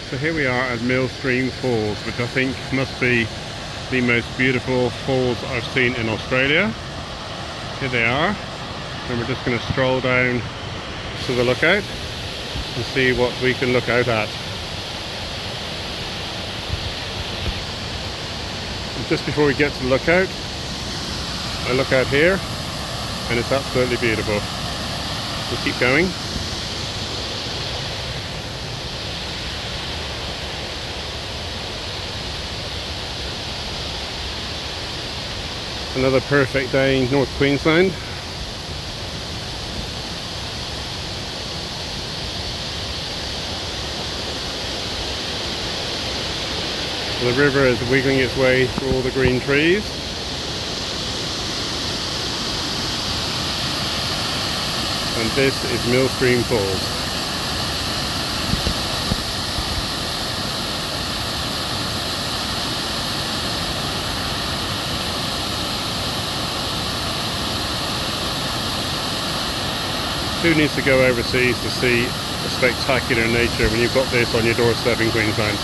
So here we are at Millstream Falls, which I think must be the most beautiful falls I've seen in Australia. Here they are, and we're just going to stroll down to the lookout and see what we can look out at. And just before we get to the lookout, I look out here and it's absolutely beautiful. We'll keep going. Another perfect day in North Queensland. The river is wiggling its way through all the green trees. And this is Millstream Falls. Who needs to go overseas to see the spectacular nature when you've got this on your doorstep in Queensland?